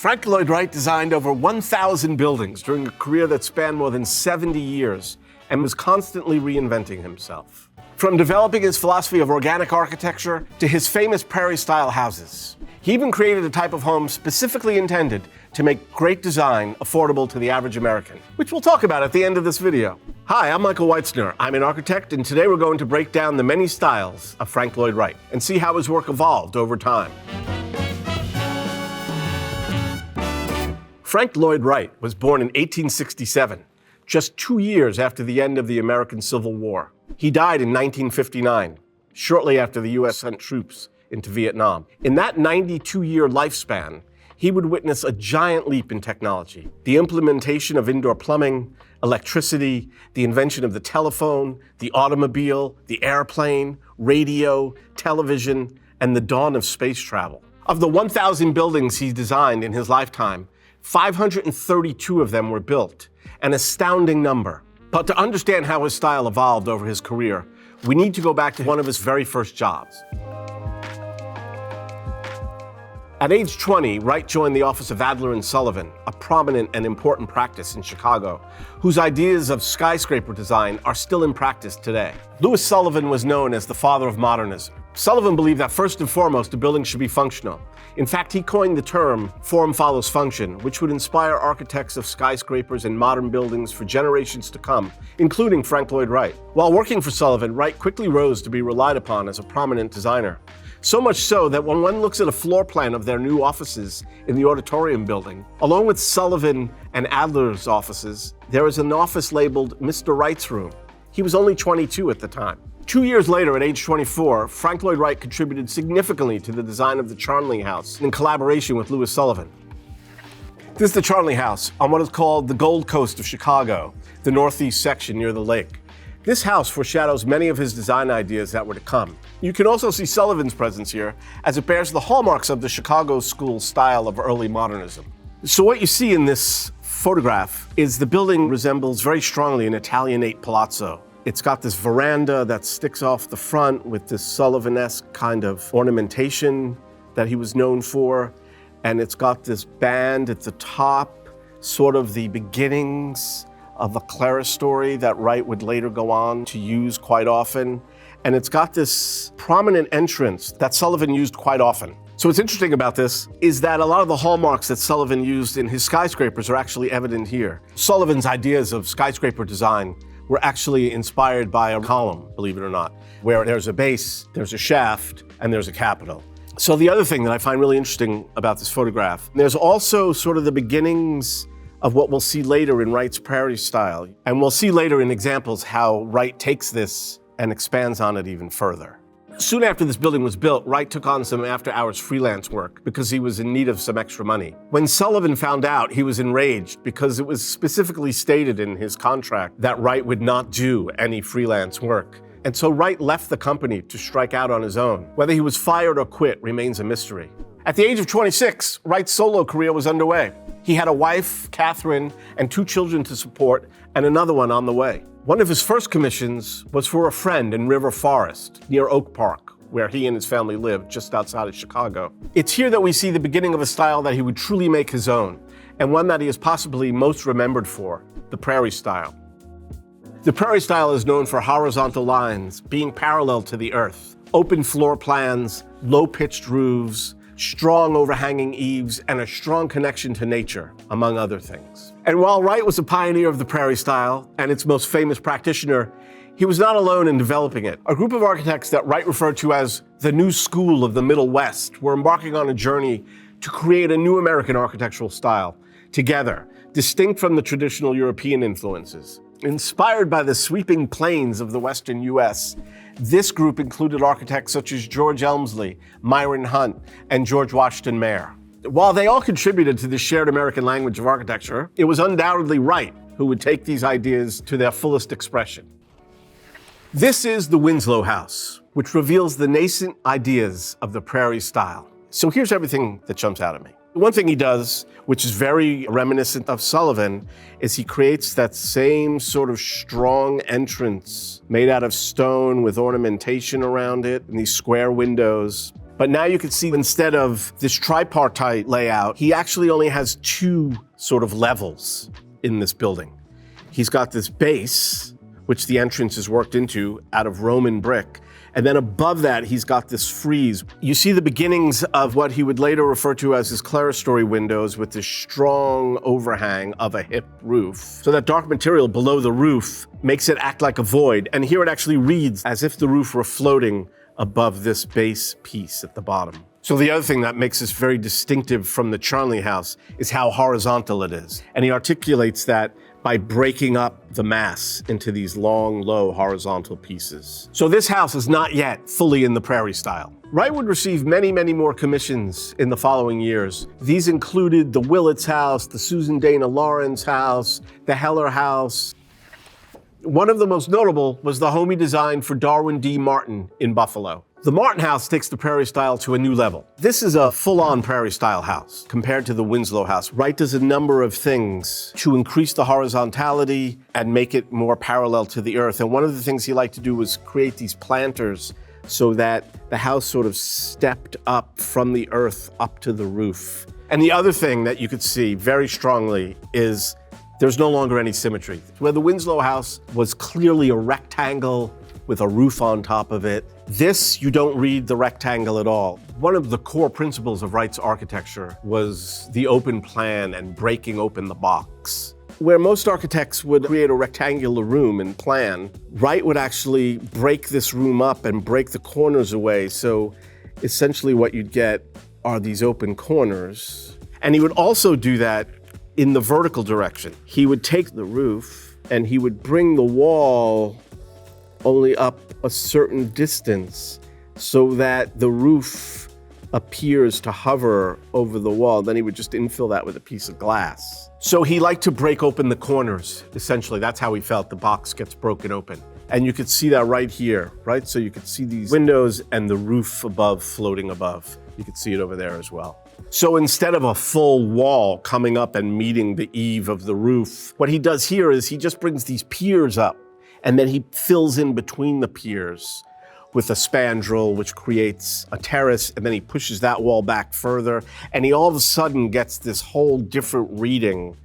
Frank Lloyd Wright designed over 1,000 buildings during a career that spanned more than 70 years and was constantly reinventing himself. From developing his philosophy of organic architecture to his famous Prairie Style houses. He even created a type of home specifically intended to make great design affordable to the average American, which we'll talk about at the end of this video. Hi, I'm Michael Wyetzner. I'm an architect, and today we're going to break down the many styles of Frank Lloyd Wright and see how his work evolved over time. Frank Lloyd Wright was born in 1867, just 2 years after the end of the American Civil War. He died in 1959, shortly after the U.S. sent troops into Vietnam. In that 92-year lifespan, he would witness a giant leap in technology. The implementation of indoor plumbing, electricity, the invention of the telephone, the automobile, the airplane, radio, television, and the dawn of space travel. Of the 1,000 buildings he designed in his lifetime, 532 of them were built, an astounding number. But to understand how his style evolved over his career, we need to go back to one of his very first jobs. At age 20, Wright joined the office of Adler and Sullivan, a prominent and important practice in Chicago, whose ideas of skyscraper design are still in practice today. Louis Sullivan was known as the father of modernism. Sullivan believed that first and foremost, a building should be functional. In fact, he coined the term form follows function, which would inspire architects of skyscrapers and modern buildings for generations to come, including Frank Lloyd Wright. While working for Sullivan, Wright quickly rose to be relied upon as a prominent designer. So much so that when one looks at a floor plan of their new offices in the auditorium building, along with Sullivan and Adler's offices, there is an office labeled Mr. Wright's room. He was only 22 at the time. 2 years later, at age 24, Frank Lloyd Wright contributed significantly to the design of the Usonian House in collaboration with Louis Sullivan. This is the Usonian House on what is called the Gold Coast of Chicago, the northeast section near the lake. This house foreshadows many of his design ideas that were to come. You can also see Sullivan's presence here, as it bears the hallmarks of the Chicago school style of early modernism. So what you see in this photograph is the building resembles very strongly an Italianate palazzo. It's got this veranda that sticks off the front with this Sullivan-esque kind of ornamentation that he was known for. And it's got this band at the top, sort of the beginnings of a clerestory that Wright would later go on to use quite often. And it's got this prominent entrance that Sullivan used quite often. So what's interesting about this is that a lot of the hallmarks that Sullivan used in his skyscrapers are actually evident here. Sullivan's ideas of skyscraper design were actually inspired by a column, believe it or not, where there's a base, there's a shaft, and there's a capital. So the other thing that I find really interesting about this photograph, there's also sort of the beginnings of what we'll see later in Wright's Prairie Style. And we'll see later in examples how Wright takes this and expands on it even further. Soon after this building was built, Wright took on some after-hours freelance work because he was in need of some extra money. When Sullivan found out, he was enraged because it was specifically stated in his contract that Wright would not do any freelance work. And so Wright left the company to strike out on his own. Whether he was fired or quit remains a mystery. At the age of 26, Wright's solo career was underway. He had a wife, Catherine, and 2 children to support, and another one on the way. One of his first commissions was for a friend in River Forest, near Oak Park, where he and his family lived just outside of Chicago. It's here that we see the beginning of a style that he would truly make his own, and one that he is possibly most remembered for, the Prairie Style. The Prairie Style is known for horizontal lines being parallel to the earth, open floor plans, low-pitched roofs, strong overhanging eaves, and a strong connection to nature, among other things. And while Wright was a pioneer of the Prairie Style and its most famous practitioner, he was not alone in developing it. A group of architects that Wright referred to as the new school of the Middle West were embarking on a journey to create a new American architectural style together, distinct from the traditional European influences. Inspired by the sweeping plains of the Western U.S., this group included architects such as George Elmsley, Myron Hunt, and George Washington Mayer. While they all contributed to the shared American language of architecture, it was undoubtedly Wright who would take these ideas to their fullest expression. This is the Winslow House, which reveals the nascent ideas of the Prairie Style. So here's everything that jumps out at me. One thing he does, which is very reminiscent of Sullivan, is he creates that same sort of strong entrance made out of stone with ornamentation around it and these square windows. But now you can see instead of this tripartite layout, he actually only has two sort of levels in this building. He's got this base, which the entrance is worked into out of Roman brick. And then above that, he's got this frieze. You see the beginnings of what he would later refer to as his clerestory windows with this strong overhang of a hip roof. So that dark material below the roof makes it act like a void. And here it actually reads as if the roof were floating above this base piece at the bottom. So the other thing that makes this very distinctive from the Charnley house is how horizontal it is. And he articulates that by breaking up the mass into these long, low horizontal pieces. So this house is not yet fully in the Prairie Style. Wright would receive many, many more commissions in the following years. These included the Willits house, the Susan Dana Lawrence house, the Heller house. One of the most notable was the home he designed for Darwin D. Martin in Buffalo. The Martin house takes the Prairie Style to a new level. This is a full-on Prairie Style house compared to the Winslow house. Wright does a number of things to increase the horizontality and make it more parallel to the earth. And one of the things he liked to do was create these planters so that the house sort of stepped up from the earth up to the roof. And the other thing that you could see very strongly is there's no longer any symmetry. Where the Winslow house was clearly a rectangle with a roof on top of it, this, you don't read the rectangle at all. One of the core principles of Wright's architecture was the open plan and breaking open the box. Where most architects would create a rectangular room and plan, Wright would actually break this room up and break the corners away. So essentially what you'd get are these open corners. And he would also do that in the vertical direction. He would take the roof and he would bring the wall only up a certain distance so that the roof appears to hover over the wall. Then he would just infill that with a piece of glass. So he liked to break open the corners, essentially. That's how he felt the box gets broken open. And you could see that right here, right? So you could see these windows and the roof above floating above. You could see it over there as well. So instead of a full wall coming up and meeting the eave of the roof, what he does here is he just brings these piers up and then he fills in between the piers with a spandrel, which creates a terrace, and then he pushes that wall back further, and he all of a sudden gets this whole different reading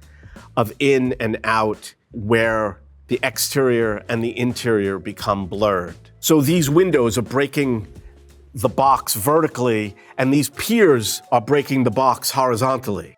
of in and out where the exterior and the interior become blurred. So these windows are breaking the box vertically, and these piers are breaking the box horizontally.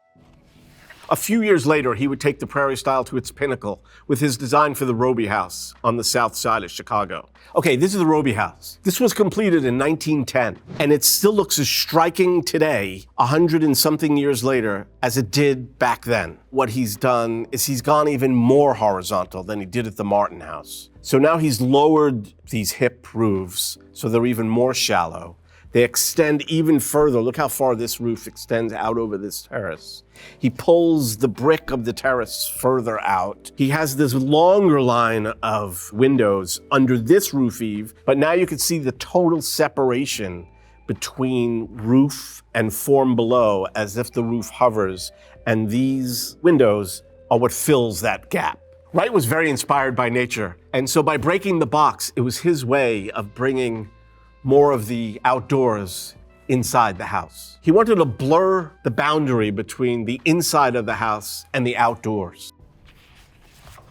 A few years later, he would take the Prairie Style to its pinnacle with his design for the Roby House on the south side of Chicago. Okay, this is the Roby House. This was completed in 1910, and it still looks as striking today, 100 and something years later, as it did back then. What he's done is he's gone even more horizontal than he did at the Martin House. So now he's lowered these hip roofs so they're even more shallow. They extend even further. Look how far this roof extends out over this terrace. He pulls the brick of the terrace further out. He has this longer line of windows under this roof eave, but now you can see the total separation between roof and form below as if the roof hovers, and these windows are what fills that gap. Wright was very inspired by nature, and so by breaking the box, it was his way of bringing more of the outdoors inside the house. He wanted to blur the boundary between the inside of the house and the outdoors.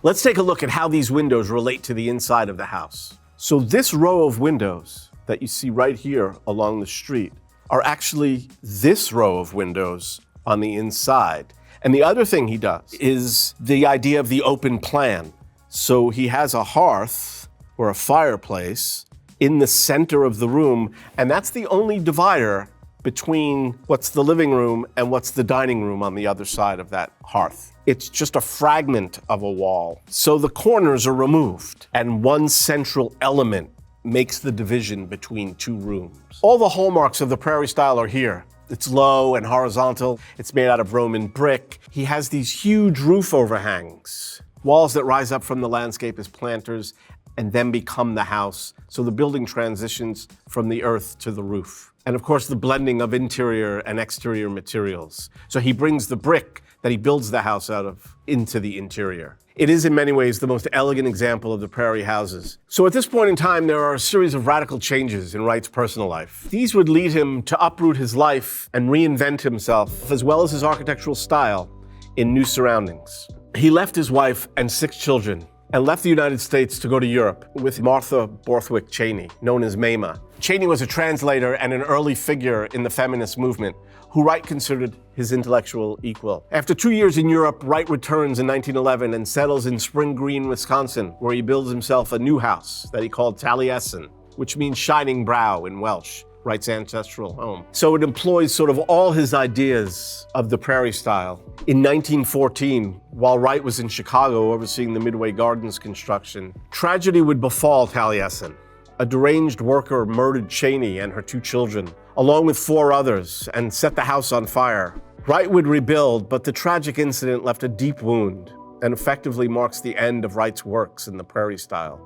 Let's take a look at how these windows relate to the inside of the house. So this row of windows that you see right here along the street are actually this row of windows on the inside. And the other thing he does is the idea of the open plan. So he has a hearth or a fireplace in the center of the room, and that's the only divider between what's the living room and what's the dining room on the other side of that hearth. It's just a fragment of a wall. So the corners are removed, and one central element makes the division between two rooms. All the hallmarks of the Prairie Style are here. It's low and horizontal. It's made out of Roman brick. He has these huge roof overhangs, walls that rise up from the landscape as planters and then become the house. So the building transitions from the earth to the roof. And of course, the blending of interior and exterior materials. So he brings the brick that he builds the house out of into the interior. It is in many ways the most elegant example of the Prairie houses. So at this point in time, there are a series of radical changes in Wright's personal life. These would lead him to uproot his life and reinvent himself, as well as his architectural style, in new surroundings. He left his wife and 6 children and left the United States to go to Europe with Martha Borthwick Cheney, known as Mama. Cheney was a translator and an early figure in the feminist movement, who Wright considered his intellectual equal. After 2 years in Europe, Wright returns in 1911 and settles in Spring Green, Wisconsin, where he builds himself a new house that he called Taliesin, which means shining brow in Welsh, Wright's ancestral home. So it employs sort of all his ideas of the Prairie style. In 1914, while Wright was in Chicago overseeing the Midway Gardens construction, tragedy would befall Taliesin. A deranged worker murdered Cheney and her 2 children, along with 4 others, and set the house on fire. Wright would rebuild, but the tragic incident left a deep wound and effectively marks the end of Wright's works in the Prairie style.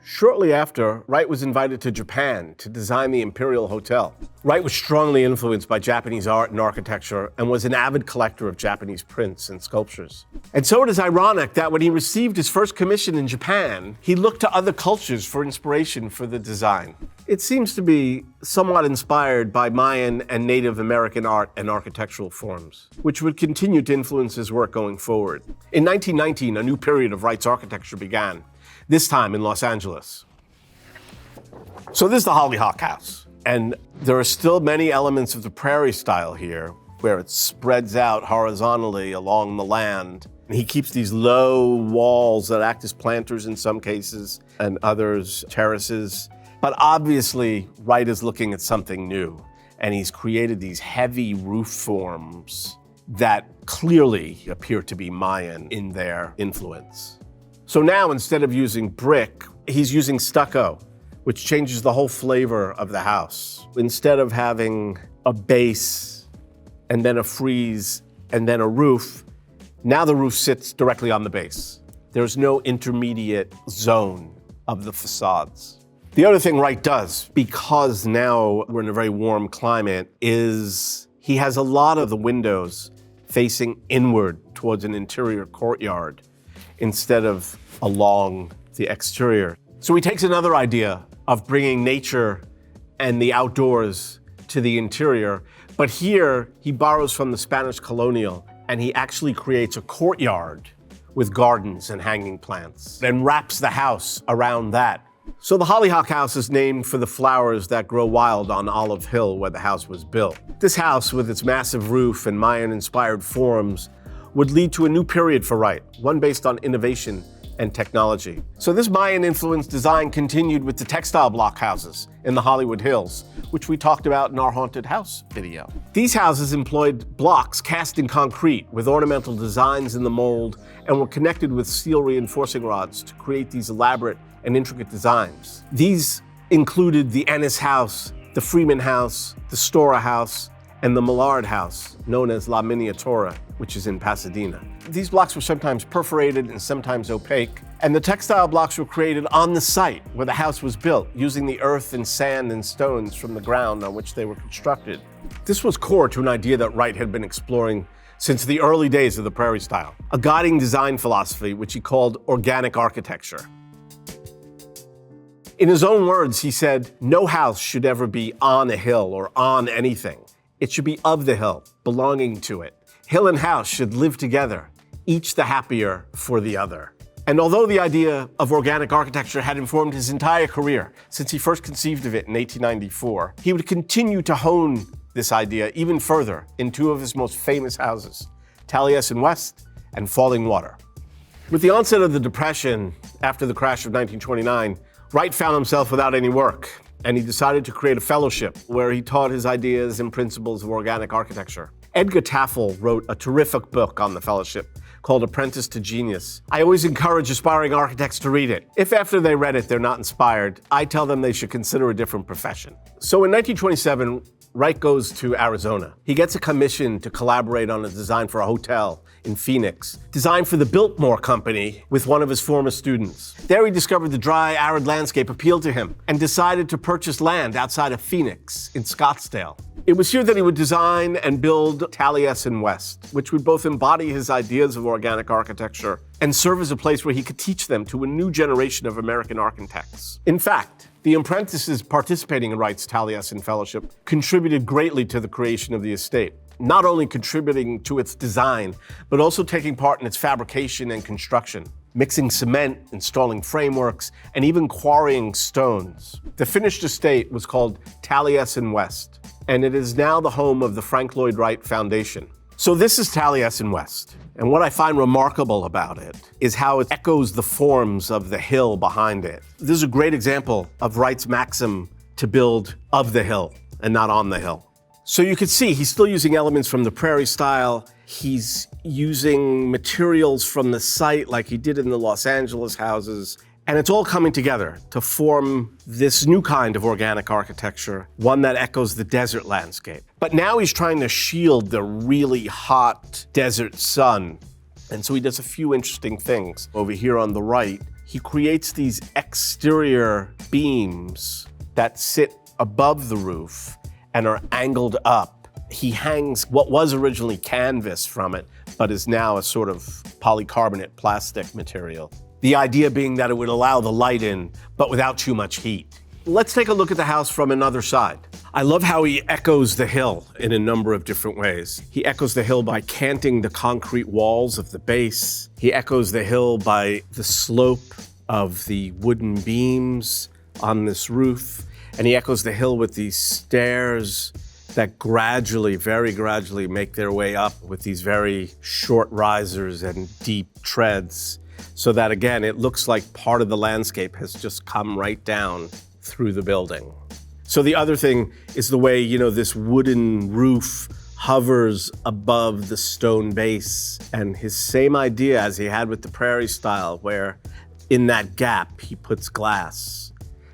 Shortly after, Wright was invited to Japan to design the Imperial Hotel. Wright was strongly influenced by Japanese art and architecture and was an avid collector of Japanese prints and sculptures. And so it is ironic that when he received his first commission in Japan, he looked to other cultures for inspiration for the design. It seems to be somewhat inspired by Mayan and Native American art and architectural forms, which would continue to influence his work going forward. In 1919, a new period of Wright's architecture began, this time in Los Angeles. So this is the Hollyhock House. And there are still many elements of the Prairie style here, where it spreads out horizontally along the land. And he keeps these low walls that act as planters in some cases, and others terraces. But obviously, Wright is looking at something new. And he's created these heavy roof forms that clearly appear to be Mayan in their influence. So now, instead of using brick, he's using stucco, which changes the whole flavor of the house. Instead of having a base and then a frieze and then a roof, now the roof sits directly on the base. There's no intermediate zone of the facades. The other thing Wright does, because now we're in a very warm climate, is he has a lot of the windows facing inward towards an interior courtyard, instead of along the exterior. So he takes another idea of bringing nature and the outdoors to the interior, but here he borrows from the Spanish colonial and he actually creates a courtyard with gardens and hanging plants and wraps the house around that. So the Hollyhock House is named for the flowers that grow wild on Olive Hill where the house was built. This house, with its massive roof and Mayan-inspired forms, would lead to a new period for Wright, one based on innovation and technology. So this Mayan-influenced design continued with the textile block houses in the Hollywood Hills, which we talked about in our haunted house video. These houses employed blocks cast in concrete with ornamental designs in the mold and were connected with steel reinforcing rods to create these elaborate and intricate designs. These included the Ennis House, the Freeman House, the Stora House, and the Millard House, known as La Miniatura, which is in Pasadena. These blocks were sometimes perforated and sometimes opaque, and the textile blocks were created on the site where the house was built, using the earth and sand and stones from the ground on which they were constructed. This was core to an idea that Wright had been exploring since the early days of the Prairie style, a guiding design philosophy which he called organic architecture. In his own words, he said, "No house should ever be on a hill or on anything. It should be of the hill, belonging to it. Hill and house should live together, each the happier for the other." And although the idea of organic architecture had informed his entire career since he first conceived of it in 1894, he would continue to hone this idea even further in 2 of his most famous houses, Taliesin West and Falling Water. With the onset of the Depression after the crash of 1929, Wright found himself without any work, and he decided to create a fellowship where he taught his ideas and principles of organic architecture. Edgar Taffel wrote a terrific book on the fellowship called Apprentice to Genius. I always encourage aspiring architects to read it. If after they read it they're not inspired, I tell them they should consider a different profession. So in 1927, Wright goes to Arizona. He gets a commission to collaborate on a design for a hotel in Phoenix, designed for the Biltmore Company with one of his former students. There he discovered the dry, arid landscape appealed to him and decided to purchase land outside of Phoenix in Scottsdale. It was here that he would design and build Taliesin West, which would both embody his ideas of organic architecture and serve as a place where he could teach them to a new generation of American architects. In fact, the apprentices participating in Wright's Taliesin Fellowship contributed greatly to the creation of the estate, not only contributing to its design, but also taking part in its fabrication and construction, mixing cement, installing frameworks, and even quarrying stones. The finished estate was called Taliesin West, and it is now the home of the Frank Lloyd Wright Foundation. So this is Taliesin West, and what I find remarkable about it is how it echoes the forms of the hill behind it. This is a great example of Wright's maxim to build of the hill and not on the hill. So you can see he's still using elements from the Prairie Style. He's using materials from the site like he did in the Los Angeles houses. And it's all coming together to form this new kind of organic architecture, one that echoes the desert landscape. But now he's trying to shield the really hot desert sun. And so he does a few interesting things. Over here on the right, he creates these exterior beams that sit above the roof and are angled up. He hangs what was originally canvas from it, but is now a sort of polycarbonate plastic material. The idea being that it would allow the light in, but without too much heat. Let's take a look at the house from another side. I love how he echoes the hill in a number of different ways. He echoes the hill by canting the concrete walls of the base. He echoes the hill by the slope of the wooden beams on this roof. And he echoes the hill with these stairs that gradually, very gradually make their way up with these very short risers and deep treads. So that again, it looks like part of the landscape has just come right down through the building. So the other thing is the way, this wooden roof hovers above the stone base. And his same idea as he had with the Prairie Style, where in that gap, he puts glass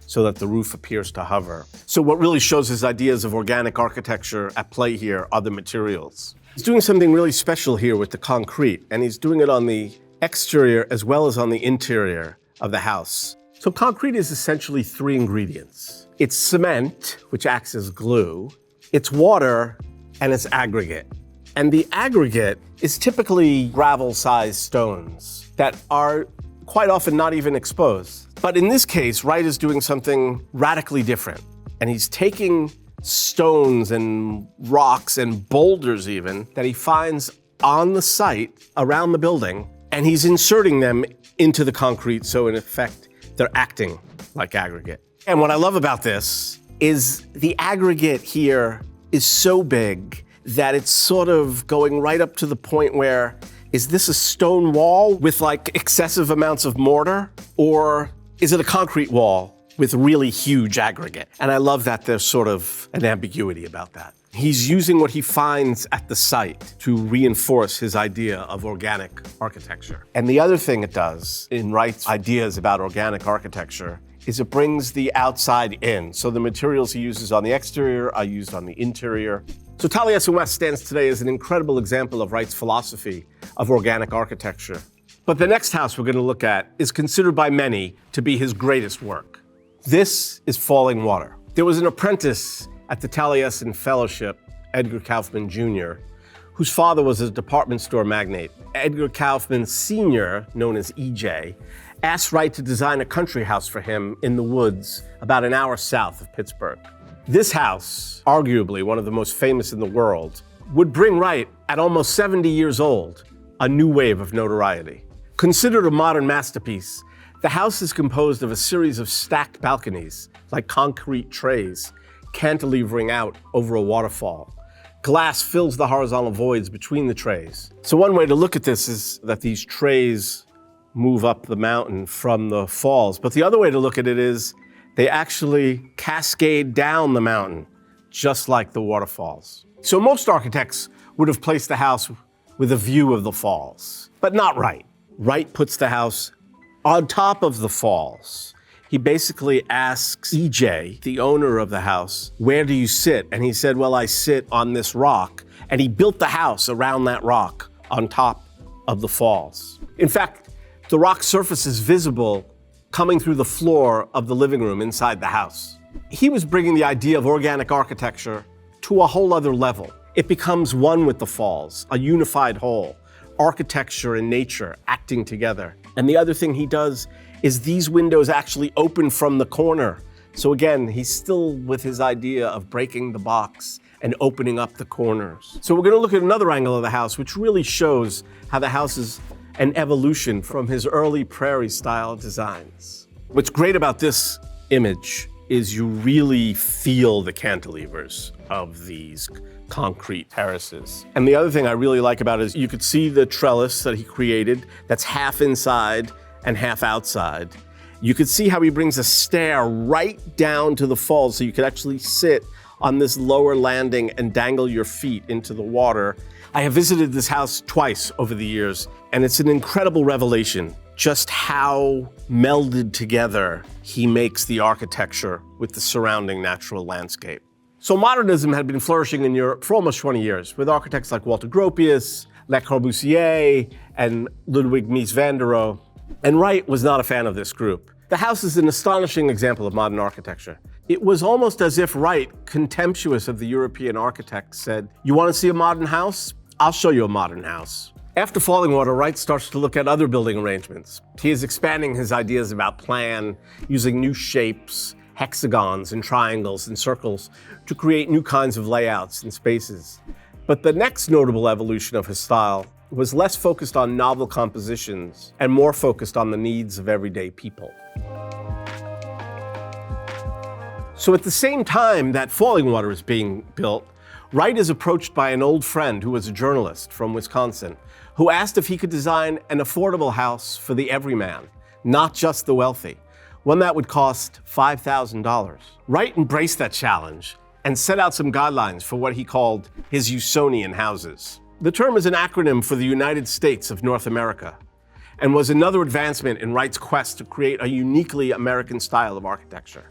so that the roof appears to hover. So what really shows his ideas of organic architecture at play here are the materials. He's doing something really special here with the concrete, and he's doing it on the exterior as well as on the interior of the house. So concrete is essentially three ingredients. It's cement, which acts as glue, it's water, and it's aggregate. And the aggregate is typically gravel-sized stones that are quite often not even exposed. But in this case, Wright is doing something radically different. And he's taking stones and rocks and boulders even that he finds on the site around the building, and he's inserting them into the concrete, so in effect, they're acting like aggregate. And what I love about this is the aggregate here is so big that it's sort of going right up to the point where, is this a stone wall with like excessive amounts of mortar? Or is it a concrete wall with really huge aggregate? And I love that there's sort of an ambiguity about that. He's using what he finds at the site to reinforce his idea of organic architecture. And the other thing it does in Wright's ideas about organic architecture is it brings the outside in. So the materials he uses on the exterior are used on the interior. So Taliesin West stands today as an incredible example of Wright's philosophy of organic architecture. But the next house we're going to look at is considered by many to be his greatest work. This is Falling Water. There was an apprentice at the Taliesin Fellowship, Edgar Kaufman Jr., whose father was a department store magnate. Edgar Kaufman Sr., known as EJ, asked Wright to design a country house for him in the woods about an hour south of Pittsburgh. This house, arguably one of the most famous in the world, would bring Wright, at almost 70 years old, a new wave of notoriety. Considered a modern masterpiece, the house is composed of a series of stacked balconies, like concrete trays, cantilevering out over a waterfall. Glass fills the horizontal voids between the trays. So one way to look at this is that these trays move up the mountain from the falls. But the other way to look at it is they actually cascade down the mountain, just like the waterfalls. So most architects would have placed the house with a view of the falls, but not Wright. Wright puts the house on top of the falls. He basically asks EJ, the owner of the house, where do you sit? And he said, well, I sit on this rock. And he built the house around that rock on top of the falls. In fact, the rock surface is visible coming through the floor of the living room inside the house. He was bringing the idea of organic architecture to a whole other level. It becomes one with the falls, a unified whole, architecture and nature acting together. And the other thing he does is these windows actually open from the corner. So again, he's still with his idea of breaking the box and opening up the corners. So we're gonna look at another angle of the house, which really shows how the house is an evolution from his early Prairie Style designs. What's great about this image is you really feel the cantilevers of these concrete terraces. And the other thing I really like about it is you could see the trellis that he created that's half inside and half outside. You could see how he brings a stair right down to the falls so you could actually sit on this lower landing and dangle your feet into the water. I have visited this house twice over the years, and it's an incredible revelation just how melded together he makes the architecture with the surrounding natural landscape. So modernism had been flourishing in Europe for almost 20 years, with architects like Walter Gropius, Le Corbusier, and Ludwig Mies van der Rohe. And Wright was not a fan of this group. The house is an astonishing example of modern architecture. It was almost as if Wright, contemptuous of the European architects, said, "You want to see a modern house? I'll show you a modern house." After Fallingwater, Wright starts to look at other building arrangements. He is expanding his ideas about plan, using new shapes, hexagons and triangles and circles to create new kinds of layouts and spaces. But the next notable evolution of his style was less focused on novel compositions and more focused on the needs of everyday people. So at the same time that Fallingwater is being built, Wright is approached by an old friend who was a journalist from Wisconsin, who asked if he could design an affordable house for the everyman, not just the wealthy, one that would cost $5,000. Wright embraced that challenge and set out some guidelines for what he called his Usonian Houses. The term is an acronym for the United States of North America, and was another advancement in Wright's quest to create a uniquely American style of architecture.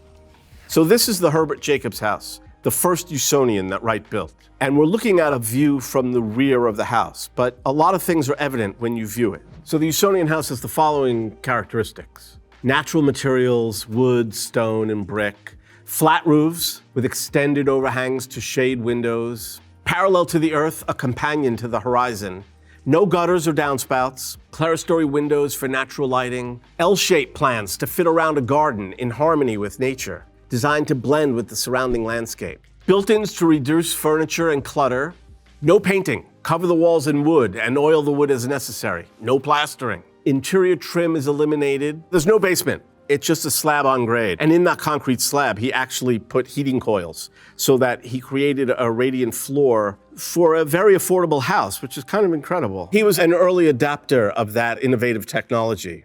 So this is the Herbert Jacobs house, the first Usonian that Wright built. And we're looking at a view from the rear of the house, but a lot of things are evident when you view it. So the Usonian house has the following characteristics: natural materials, wood, stone, and brick, flat roofs with extended overhangs to shade windows, parallel to the earth, a companion to the horizon, no gutters or downspouts, clerestory windows for natural lighting, L-shaped plans to fit around a garden in harmony with nature, designed to blend with the surrounding landscape. Built-ins to reduce furniture and clutter. No painting. Cover the walls in wood and oil the wood as necessary. No plastering. Interior trim is eliminated. There's no basement. It's just a slab on grade. And in that concrete slab, he actually put heating coils so that he created a radiant floor for a very affordable house, which is kind of incredible. He was an early adapter of that innovative technology.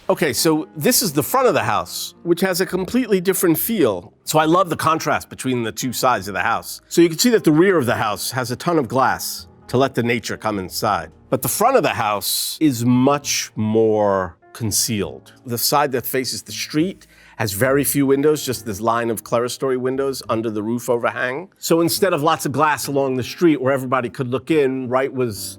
Okay, so this is the front of the house, which has a completely different feel. So I love the contrast between the two sides of the house. So you can see that the rear of the house has a ton of glass to let the nature come inside. But the front of the house is much more concealed. The side that faces the street has very few windows, just this line of clerestory windows under the roof overhang. So instead of lots of glass along the street where everybody could look in, Wright was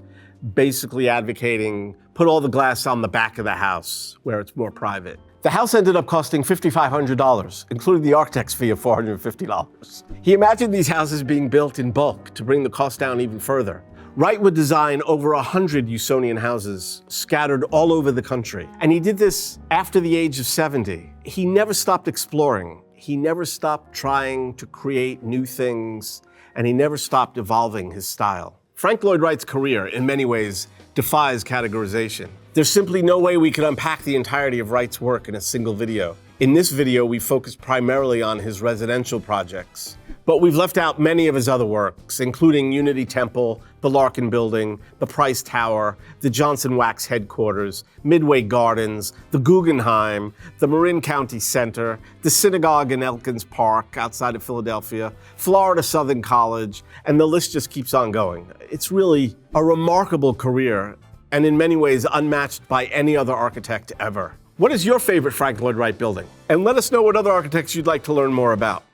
basically advocating put all the glass on the back of the house where it's more private. The house ended up costing $5,500, including the architect's fee of $450. He imagined these houses being built in bulk to bring the cost down even further. Wright would design over 100 Usonian houses scattered all over the country. And he did this after the age of 70. He never stopped exploring. He never stopped trying to create new things, and he never stopped evolving his style. Frank Lloyd Wright's career, in many ways, defies categorization. There's simply no way we could unpack the entirety of Wright's work in a single video. In this video, we focus primarily on his residential projects, but we've left out many of his other works, including Unity Temple, the Larkin Building, the Price Tower, the Johnson Wax Headquarters, Midway Gardens, the Guggenheim, the Marin County Center, the synagogue in Elkins Park outside of Philadelphia, Florida Southern College, and the list just keeps on going. It's really a remarkable career, and in many ways unmatched by any other architect ever. What is your favorite Frank Lloyd Wright building? And let us know what other architects you'd like to learn more about.